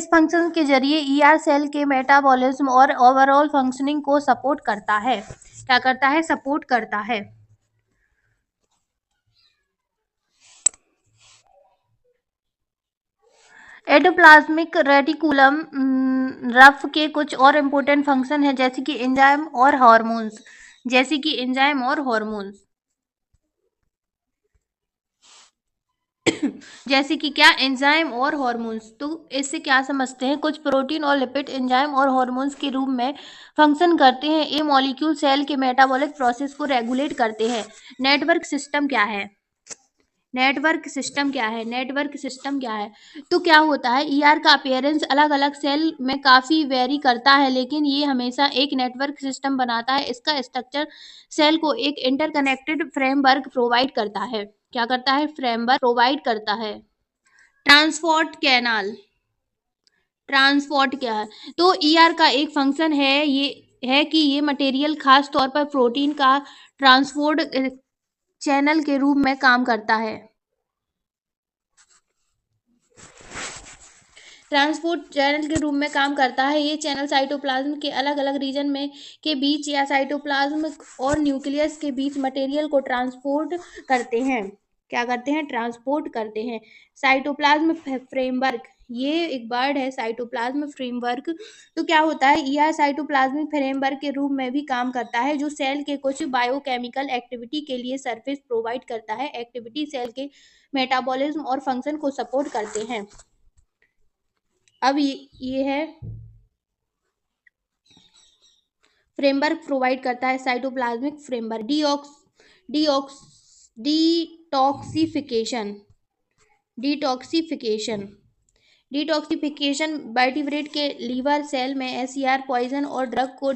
फंक्शन के जरिए ईआर सेल के मेटाबॉलिज्म और ओवरऑल फंक्शनिंग को सपोर्ट करता है। क्या करता है? सपोर्ट करता है। एंडोप्लाज्मिक रेटिकुलम रफ के कुछ और इम्पोर्टेंट फंक्शन है, जैसे कि एंजाइम और हार्मोन्स। जैसे कि एंजाइम और हार्मोन्स जैसे कि क्या? एंजाइम और हार्मोन्स। तो इससे क्या समझते हैं? कुछ प्रोटीन और लिपिड एंजाइम और हार्मोन्स के रूप में फंक्शन करते हैं। ये मॉलिक्यूल सेल के मेटाबॉलिक प्रोसेस को रेगुलेट करते हैं। नेटवर्क सिस्टम क्या है? नेटवर्क सिस्टम क्या है? नेटवर्क सिस्टम क्या है? तो क्या होता है, ईआर का अपीयरेंस अलग अलग सेल में काफी वेरी करता है, लेकिन ये हमेशा एक नेटवर्क सिस्टम बनाता है। इसका स्ट्रक्चर सेल को एक इंटरकनेक्टेड फ्रेमवर्क प्रोवाइड करता है। क्या करता है? फ्रेमवर्क प्रोवाइड करता है। Transport canal. ट्रांसपोर्ट क्या है? तो ईआर का एक फंक्शन है, ये है कि ये मटेरियल खास तौर पर प्रोटीन का ट्रांसपोर्ट चैनल के रूप में काम करता है। ट्रांसपोर्ट चैनल के रूप में काम करता है। ये चैनल साइटोप्लाज्म के अलग अलग रीजन में के बीच या साइटोप्लाज्म और न्यूक्लियस के बीच मटेरियल को ट्रांसपोर्ट करते हैं। क्या करते हैं? ट्रांसपोर्ट करते हैं। साइटोप्लाज्म फ्रेमवर्क, ये एक वर्ड है, साइटोप्लाज्म फ्रेमवर्क। तो क्या होता है, ईआर साइटोप्लाज्मिक फ्रेमवर्क के रूप में भी काम करता है, जो सेल के कुछ बायोकेमिकल एक्टिविटी के लिए सरफेस प्रोवाइड करता है। एक्टिविटी सेल के मेटाबॉलिज्म और फंक्शन को सपोर्ट करते हैं। अब ये है फ्रेमवर्क प्रोवाइड करता है साइटोप्लाज्मिक फ्रेमवर्क। डीऑक्स डिटॉक्सिफिकेशन डिटॉक्सिफिकेशन डिटॉक्सिफिकेशन वर्टिब्रेट के लीवर सेल में एसईआर पॉइजन और ड्रग को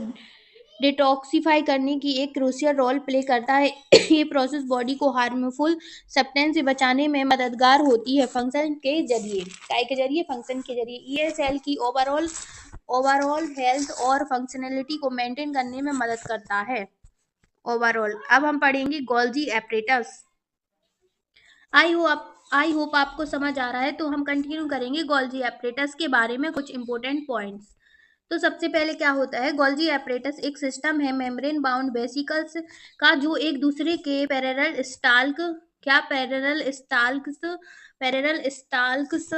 डिटॉक्सिफाई करने की एक क्रूशियल रोल प्ले करता है। ये प्रोसेस बॉडी को हार्मफुल सब्सटेंस से बचाने में मददगार होती है। फंक्शन के जरिए, काय के जरिए? फंक्शन के जरिए ये सेल की ओवरऑल हेल्थ और फंक्शनैलिटी को मेंटेन करने में मदद करता है। ओवरऑल। अब हम पढ़ेंगे गोल्जी एपरेटस। आई होप आपको समझ आ रहा है। तो हम कंटिन्यू करेंगे गोल्जी एपरेटस के बारे में कुछ इंपॉर्टेंट पॉइंट्स। तो सबसे पहले क्या होता है, गोल्जी एपरेटस एक सिस्टम है मेम्ब्रेन बाउंड वेसिकल्स का, जो एक दूसरे के पैरेलल स्टाल्क्स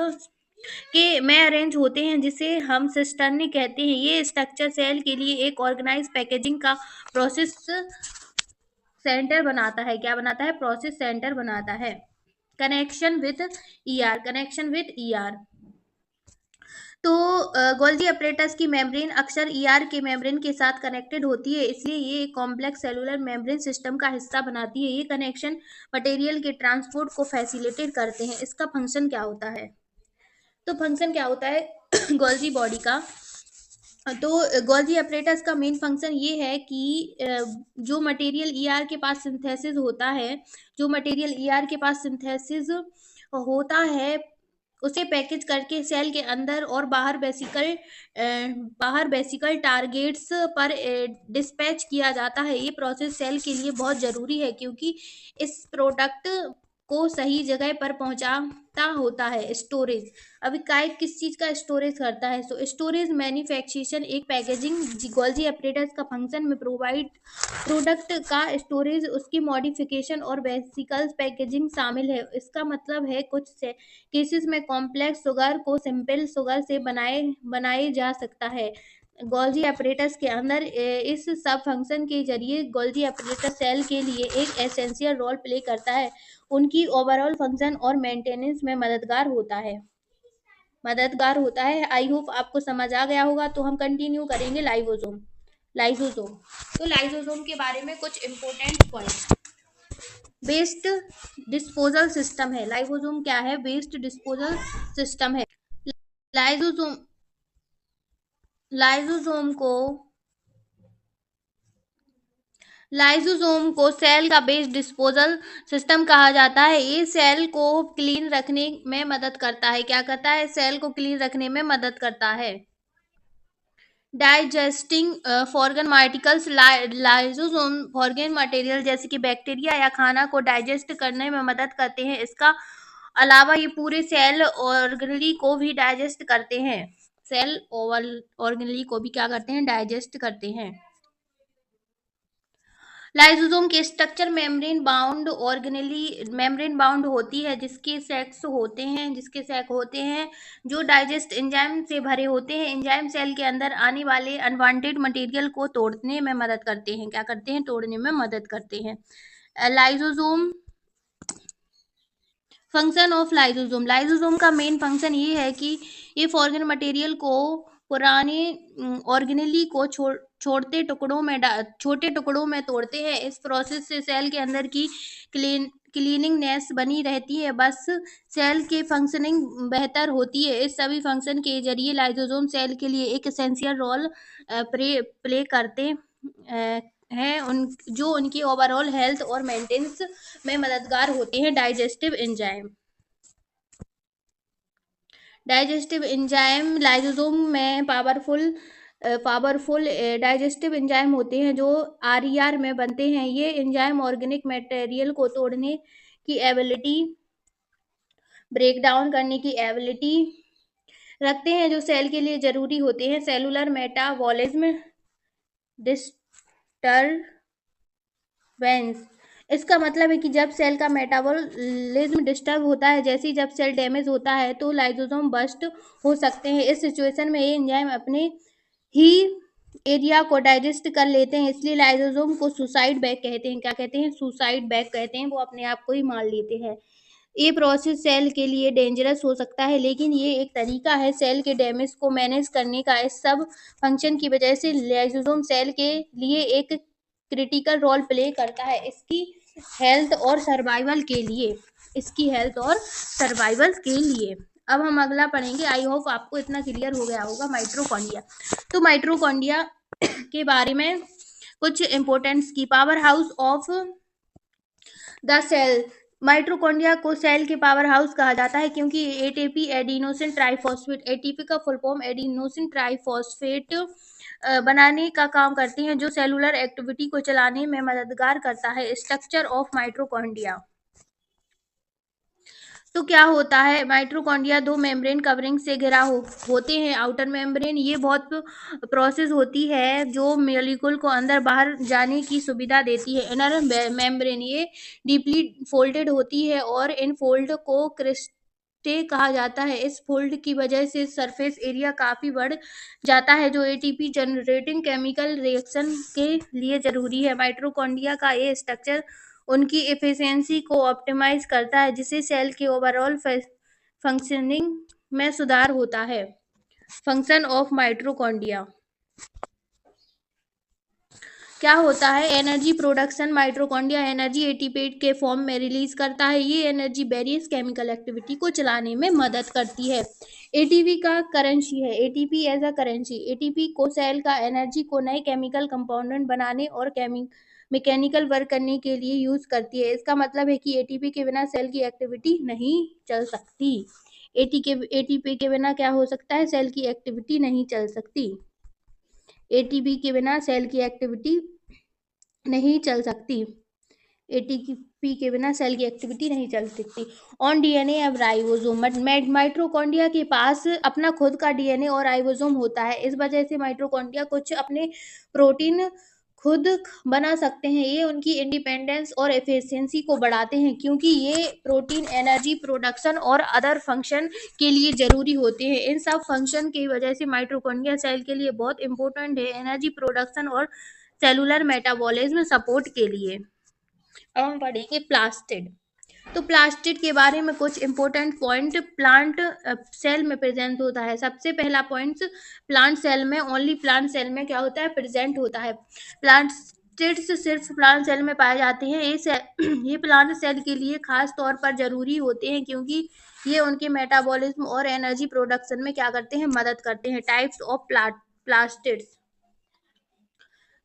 के में अरेंज होते हैं, जिसे हम सिस्टर्नी कहते हैं। ये स्ट्रक्चर सेल के लिए एक ऑर्गेनाइज पैकेजिंग का प्रोसेस सेंटर बनाता है। क्या बनाता है? प्रोसेस सेंटर बनाता है। Connection with ER. तो गोल्जी अपरेटस की मेम्ब्रेन अक्सर ईआर के मेम्ब्रेन के साथ कनेक्टेड होती है, इसलिए ये एक कॉम्प्लेक्स सेलुलर मेम्ब्रेन सिस्टम का हिस्सा बनाती है। ये कनेक्शन मटेरियल के ट्रांसपोर्ट को फैसिलिटेट करते हैं। इसका फंक्शन क्या होता है? तो फंक्शन क्या होता है गोल्जी बॉडी का? तो गोल्जी अपरेटस का मेन फंक्शन ये है कि जो मटेरियल ईआर के पास सिंथेसिस होता है, जो मटेरियल ईआर के पास सिंथेसिस होता है, उसे पैकेज करके सेल के अंदर और बाहर बेसिकल टारगेट्स पर डिस्पैच किया जाता है। ये प्रोसेस सेल के लिए बहुत ज़रूरी है, क्योंकि इस प्रोडक्ट को सही जगह पर पहुंचाता होता है। स्टोरेज, अभी काय किस चीज़ का स्टोरेज करता है? सो स्टोरेज मैन्युफैक्चरेशन एक पैकेजिंग गोल्जी अपरेटस का फंक्शन में प्रोवाइड प्रोडक्ट का स्टोरेज, उसकी मॉडिफिकेशन और वेसिकल्स पैकेजिंग शामिल है। इसका मतलब है कुछ से केसेस में कॉम्प्लेक्स शुगर को सिंपल शुगर से बनाए जा सकता है। गोल्जी अपरेटस के अंदर इस सब फंक्शन के जरिए गोल्जी अपरेटस सेल के लिए एक एसेंशियल रोल प्ले करता है। उनकी ओवरऑल फंक्शन और मेंटेनेंस में मददगार होता है। आई होप आपको समझ आ गया होगा। तो हम कंटिन्यू करेंगे लाइसोसोम। तो लाइसोसोम के बारे में कुछ important point. Waste disposal system है। लाइसोसोम क्या है? वेस्ट डिस्पोजल सिस्टम है। लाइसोसोम लाइसोसोम को लाइसोसोम को सेल का वेस्ट डिस्पोजल सिस्टम कहा जाता है। ये सेल को क्लीन रखने में मदद करता है। क्या करता है? सेल को क्लीन रखने में मदद करता है। डाइजेस्टिंग फॉर्गन मार्टिकल्स, लाइसोसोम फॉर्गन मटेरियल जैसे कि बैक्टीरिया या खाना को डाइजेस्ट करने में मदद करते हैं। इसका अलावा ये पूरे सेल ऑर्गेनली को भी डाइजेस्ट करते हैं। सेल ऑर्गेनली को भी क्या करते हैं, डाइजेस्ट करते हैं। लाइसोसोम के स्ट्रक्चर मेम्ब्रेन बाउंड होती है, जिसके सेक होते हैं जो डाइजेस्ट एंजाइम से भरे होते हैं। एंजाइम सेल के अंदर आने वाले अनवांटेड मटेरियल को तोड़ने में मदद करते हैं। क्या करते हैं, तोड़ने में मदद करते हैं। Lysosome, function of lysosome, lysosome का मेन फंक्शन ये है कि ये फॉर्गन मटेरियल को पुराने ऑर्गेनेली को छोटे टुकड़ों में तोड़ते हैं। इस प्रोसेस से सेल के अंदर की क्लीनिंगनेस बनी रहती है, बस सेल के फंक्शनिंग बेहतर होती है। इस सभी फंक्शन के जरिए लाइसोसोम सेल के लिए एक एसेंशियल रोल प्ले करते हैं, जो उनकी ओवरऑल हेल्थ और मेंटेनेंस में मददगार होते हैं। डाइजेस्टिव एंजाइम लाइसोसोम में पावरफुल डाइजेस्टिव एंजाइम होते हैं जो आरईआर में बनते हैं। ये एंजाइम ऑर्गेनिक मटेरियल को तोड़ने की एबिलिटी, ब्रेक डाउन करने की एबिलिटी रखते हैं, जो सेल के लिए जरूरी होते हैं। सेलुलर मेटाबॉलिज्म डिस्टर्बेंस, इसका मतलब है कि जब सेल का मेटाबॉलिज्म डिस्टर्ब होता है, जैसे ही जब सेल डैमेज होता है तो लाइसोसोम बस्ट हो सकते हैं। इस सिचुएशन में ये एंजाइम अपने ही एरिया को डाइजेस्ट कर लेते हैं, इसलिए लाइसोसोम को सुसाइड बैग कहते हैं। क्या कहते हैं, सुसाइड बैग कहते हैं। वो अपने आप को ही मार लेते हैं। ये प्रोसेस सेल के लिए डेंजरस हो सकता है, लेकिन ये एक तरीका है सेल के डैमेज को मैनेज करने का। इस सब फंक्शन की वजह से लाइसोसोम सेल के लिए एक क्रिटिकल रोल प्ले करता है, हेल्थ और सर्वाइवल के लिए इसकी हेल्थ और सर्वाइवल के लिए। अब हम अगला पढ़ेंगे। आई होप आपको इतना क्लियर हो गया होगा। माइट्रोकॉन्ड्रिया, तो माइट्रोकॉन्ड्रिया के बारे में कुछ इंपॉर्टेंट्स की। Power house of the cell, mitochondria को सेल के पावर हाउस कहा जाता है क्योंकि एटीपी एडिनोसिन ट्राइफॉस्फेट, एटीपी का फुल फॉर्म एडिनोसिन ट्राइफॉस्फेट बनाने का काम करते हैं, जो सेलुलर एक्टिविटी को चलाने में मददगार करता है। स्ट्रक्चर ऑफ माइट्रोकॉन्ड्रिया, तो क्या होता है, माइट्रोकॉन्ड्रिया दो मेम्ब्रेन कवरिंग से घिरा होते हैं। आउटर मेम्ब्रेन, ये बहुत प्रोसेस होती है जो मॉलिक्यूल को अंदर बाहर जाने की सुविधा देती है। इनर मेम्ब्रेन, ये डीपली फोल्डेड होती है और इन फोल्ड को क्रिस्टे कहा जाता है। इस फोल्ड की वजह से सरफेस एरिया काफी बढ़ जाता है, जो एटीपी जनरेटिंग केमिकल रिएक्शन के लिए जरूरी है। माइट्रोकॉन्ड्रिया का ये स्ट्रक्चर उनकी एफिशिएंसी को ऑप्टिमाइज करता है, जिससे सेल के ओवरऑल फंक्शनिंग में सुधार होता है। फंक्शन ऑफ माइट्रोकॉन्ड्रिया, क्या होता है, energy production, mitochondria energy ATP के फॉर्म में रिलीज करता है। ये एनर्जी वेरियस केमिकल एक्टिविटी को चलाने में मदद करती है। एटीपी का करेंसी है, ATP as a currency, ATP को सेल का एनर्जी को नए केमिकल कंपाउंड बनाने और मैकेनिकल वर्क करने के लिए यूज करती है। इसका मतलब है कि एटीपी के बिना सेल की एक्टिविटी नहीं चल सकती। एटीपी के बिना क्या हो सकता है, सेल की एक्टिविटी नहीं चल सकती। एटीपी के बिना सेल की एक्टिविटी नहीं चल सकती। एटीपी के बिना सेल की एक्टिविटी नहीं चल सकती। ऑन डीएनए अब राइबोसोम, माइट्रोकॉन्ड्रिया के पास अपना खुद का डीएनए और राइबोसोम होता है। इस वजह से माइट्रोकॉन्ड्रिया कुछ अपने प्रोटीन खुद बना सकते हैं। ये उनकी इंडिपेंडेंस और एफिशिएंसी को बढ़ाते हैं, क्योंकि ये प्रोटीन एनर्जी प्रोडक्शन और अदर फंक्शन के लिए जरूरी होते हैं। इन सब फंक्शन की वजह से माइट्रोकॉन्ड्रिया सेल के लिए बहुत इंपॉर्टेंट है, एनर्जी प्रोडक्शन और सेलुलर मेटाबॉलिज्म सपोर्ट के लिए। अब हम पढ़ेंगे प्लास्टिड, तो प्लास्टिड के बारे में कुछ इंपॉर्टेंट पॉइंट प्लांट सेल में प्रेजेंट होता है। सबसे पहला पॉइंट, प्लांट सेल में, ओनली प्लांट सेल में क्या होता है, प्रेजेंट होता है। प्लास्टिड्स सिर्फ प्लांट सेल में पाए जाते हैं। ये प्लांट सेल के लिए खास तौर पर जरूरी होते हैं, क्योंकि ये उनके मेटाबॉलिज्म और एनर्जी प्रोडक्शन में क्या करते हैं, मदद करते हैं। टाइप्स ऑफ प्लास्टिड्स,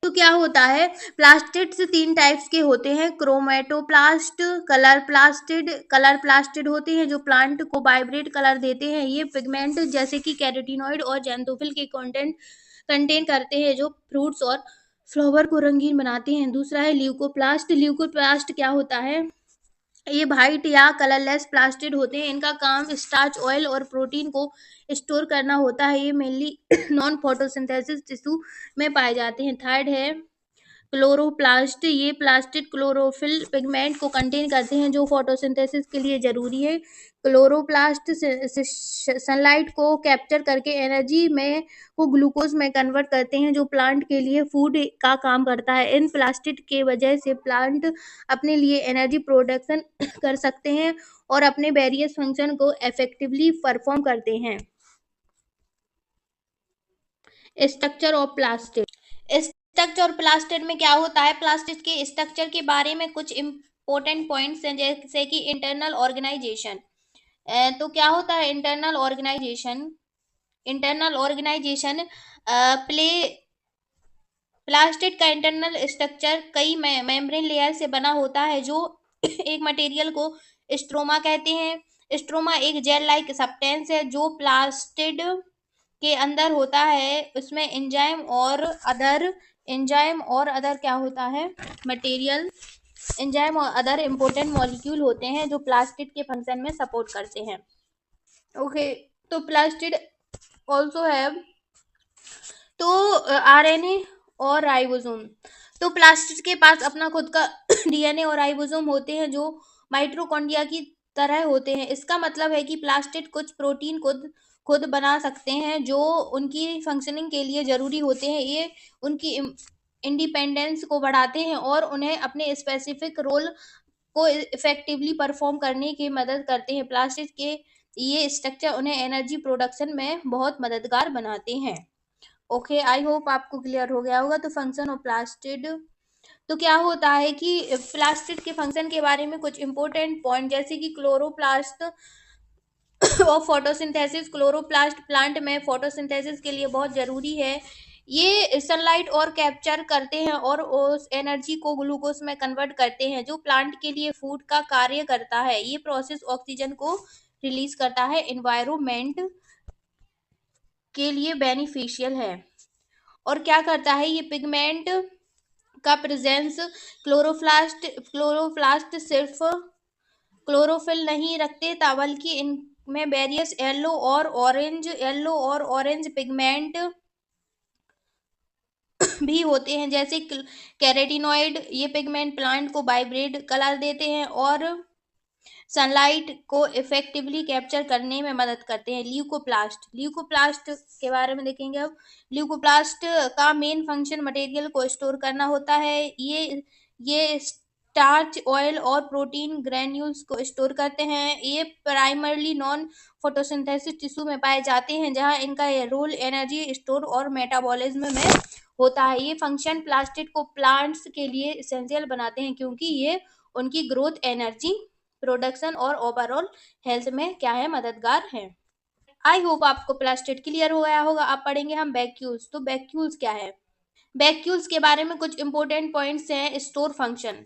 तो क्या होता है, प्लास्टिड्स तीन टाइप्स के होते हैं। क्रोमेटोप्लास्ट, कलर प्लास्टिड होते हैं जो प्लांट को वाइब्रेट कलर देते हैं। ये पिगमेंट जैसे कि कैरोटीनॉइड और जेंथोफिल के कंटेंट कंटेन करते हैं जो फ्रूट्स और फ्लावर को रंगीन बनाते हैं। दूसरा है ल्यूकोप्लास्ट। ल्यूकोप्लास्ट क्या होता है? ये वाइट या कलरलेस प्लास्टिड होते हैं। इनका काम स्टार्च, ऑयल और प्रोटीन को स्टोर करना होता है। ये मेनली नॉन फोटोसिंथेसिस टिश्यू में पाए जाते हैं। थर्ड है क्लोरोप्लास्ट। ये प्लास्टिक क्लोरोफिल पिगमेंट को कंटेन करते हैं जो फोटोसिंथेसिस के लिए जरूरी है। क्लोरोप्लास्ट सनलाइट को कैप्चर करके एनर्जी में को ग्लूकोज में कन्वर्ट करते हैं जो प्लांट के लिए फूड का काम करता है। इन प्लास्टिड के वजह से प्लांट अपने लिए एनर्जी प्रोडक्शन कर सकते हैं और अपने वेरियस फंक्शन को इफेक्टिवली परफॉर्म करते हैं। Structure of plastic. Structure plastid में क्या होता है? प्लास्टिक के स्ट्रक्चर के बारे में कुछ इंपॉर्टेंट पॉइंट्स हैं, जैसे कि इंटरनल ऑर्गेनाइजेशन। तो क्या होता है internal organisation? Internal organisation play plastid का इंटरनल स्ट्रक्चर कई मेम्ब्रेन लेयर से बना होता है जो एक मटेरियल को स्ट्रोमा कहते हैं। स्ट्रोमा एक जेल लाइक सब्सटेंस है जो प्लास्टिड के अंदर होता है। उसमें एंजाइम और अदर क्या होता है मटेरियल, एंजाइम और अदर इम्पोर्टेंट मॉलिक्यूल होते हैं जो प्लास्टिड के फंक्शन में सपोर्ट करते हैं। ओके, तो प्लास्टिड ऑल्सो हैव तो आरएनए और राइबोसोम। तो प्लास्टिड के पास अपना खुद का डीएनए और राइबोसोम होते हैं जो माइटोकॉन्ड्रिया की तरह होते हैं। इसका मतलब है कि प्लास्टिड कुछ प्रोटीन खुद खुद बना सकते हैं जो उनकी फंक्शनिंग के लिए जरूरी होते हैं। ये उनकी इंडिपेंडेंस को बढ़ाते हैं और उन्हें अपने स्पेसिफिक रोल को इफेक्टिवली परफॉर्म करने की मदद करते हैं। प्लास्टिड के ये स्ट्रक्चर उन्हें एनर्जी प्रोडक्शन में बहुत मददगार बनाते हैं। ओके, आई होप आपको क्लियर हो गया होगा। तो फंक्शन ऑफ प्लास्टिड, तो क्या होता है कि प्लास्टिड के फंक्शन के बारे में कुछ इंपॉर्टेंट पॉइंट, जैसे कि क्लोरोप्लास्ट और फोटोसिंथेसिस। क्लोरोप्लास्ट प्लांट में फोटोसिंथेसिस के लिए बहुत जरूरी है। ये सनलाइट और कैप्चर करते हैं और उस एनर्जी को ग्लूकोज में कन्वर्ट करते हैं जो प्लांट के लिए फूड का कार्य करता है। ये प्रोसेस ऑक्सीजन को रिलीज करता है, एनवायरमेंट के लिए बेनिफिशियल है। और क्या करता है ये पिगमेंट का प्रेजेंस, क्लोरोप्लास्ट सिर्फ क्लोरोफिल नहीं रखते बल्कि इनमें वेरियस येलो और ऑरेंज पिगमेंट भी होते हैं, जैसे कैरेटिनॉइड। ये पिगमेंट प्लांट को वाइब्रेट कलर देते हैं और सनलाइट को इफेक्टिवली कैप्चर करने में मदद करते हैं। ल्यूकोप्लास्ट के बारे में देखेंगे अब। ल्यूकोप्लास्ट का मेन फंक्शन मटेरियल को स्टोर करना होता है। ये स्टार्च, ऑयल और प्रोटीन ग्रेन्यूल्स को स्टोर करते हैं। ये प्राइमरली नॉन फोटोसिंथेसिस टिश्यू में पाए जाते हैं जहां इनका रोल एनर्जी स्टोर और मेटाबॉलिज्म में होता है। ये फंक्शन प्लास्टिड को प्लांट्स के लिए इसेंशियल बनाते हैं क्योंकि ये उनकी ग्रोथ, एनर्जी प्रोडक्शन और ओवरऑल हेल्थ में क्या है मददगार है। आई होप आपको प्लास्टिड क्लियर हो गया होगा। अब पढ़ेंगे हम वैक्यूल्स। तो वैक्यूल्स क्या है? वैक्यूल्स के बारे में कुछ इंपॉर्टेंट पॉइंट्स हैं। Store function.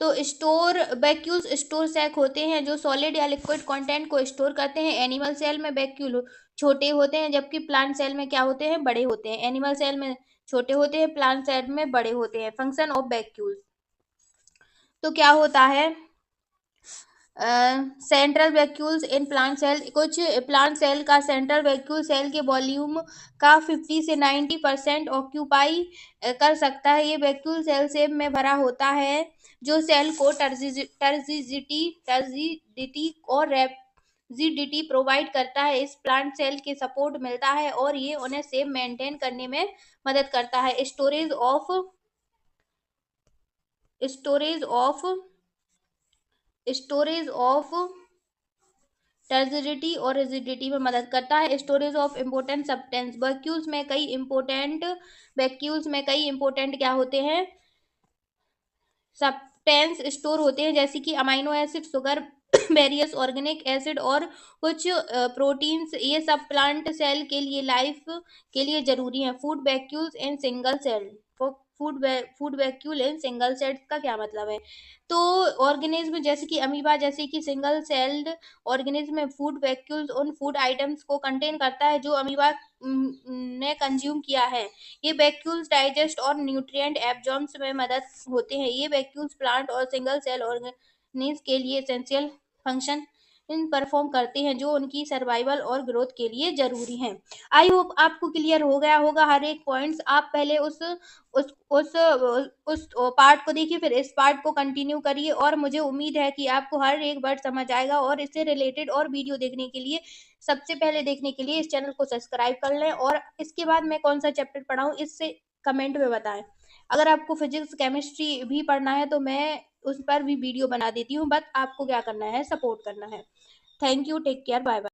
तो स्टोर वैक्यूल्स स्टोर सैक होते हैं जो सॉलिड या लिक्विड कंटेंट को स्टोर करते हैं। एनिमल सेल में वैक्यूल छोटे होते हैं जबकि प्लांट सेल में क्या होते हैं? बड़े होते हैं। एनिमल सेल में छोटे होते हैं, प्लांट सेल में बड़े होते हैं। फंक्शन ऑफ वैक्यूल, तो क्या होता है? Central vacuoles in plant cell. कुछ प्लांट सेल का सेंट्रल वैक्यूल सेल के वॉल्यूम का 50 से 90% ऑक्यूपाई कर सकता है। ये वैक्यूल सेल शेप में भरा होता है जो सेल को टर्जिडिटी और रैपिडिटी प्रोवाइड करता है। इस प्लांट सेल के सपोर्ट मिलता है और ये उन्हें शेप मेंटेन करने में मदद करता है। स्टोरेज ऑफ टर्जिडिटी और रिजिडिटी में मदद करता है। Storage of important substance. Vacuoles में कई इंपोर्टेंट क्या होते हैं? सब्सटेंस स्टोर होते हैं, जैसे कि amino acid, sugar, various organic acid और कुछ प्रोटीन्स। ये सब प्लांट सेल के लिए लाइफ के लिए जरूरी हैं। Food vacuoles in single cell. Food vacuole in single cells का क्या मतलब है? तो ऑर्गेनिज्म जैसे कि अमीबा जैसे कि सिंगल सेल्ड ऑर्गेनिज्म में फूड वैक्यूल्स उन फूड आइटम्स को कंटेन करता है जो अमीबा ने कंज्यूम किया है। ये वैक्यूल्स डाइजेस्ट और न्यूट्रिएंट एब्जॉर्ब्स में मदद होते हैं। ये वैक्यूल्स प्लांट और सिंगल सेल ऑर्गेनिज के लिए एसेंशियल फंक्शन इन परफॉर्म करते हैं जो उनकी सर्वाइवल और ग्रोथ के लिए जरूरी हैं। आई होप आपको क्लियर हो गया होगा हर एक पॉइंट्स। आप पहले उस पार्ट को देखिए, फिर इस पार्ट को कंटिन्यू करिए, और मुझे उम्मीद है कि आपको हर एक वर्ड समझ आएगा। और इससे रिलेटेड और वीडियो देखने के लिए, सबसे पहले देखने के लिए इस चैनल को सब्सक्राइब कर लें, और इसके बाद मैं कौन सा चैप्टर पढ़ाऊँ इससे कमेंट में बताएं। अगर आपको फिजिक्स केमिस्ट्री भी पढ़ना है तो मैं उस पर भी वीडियो बना देती हूँ, बस आपको क्या करना है, सपोर्ट करना है। Thank you, take care, bye bye.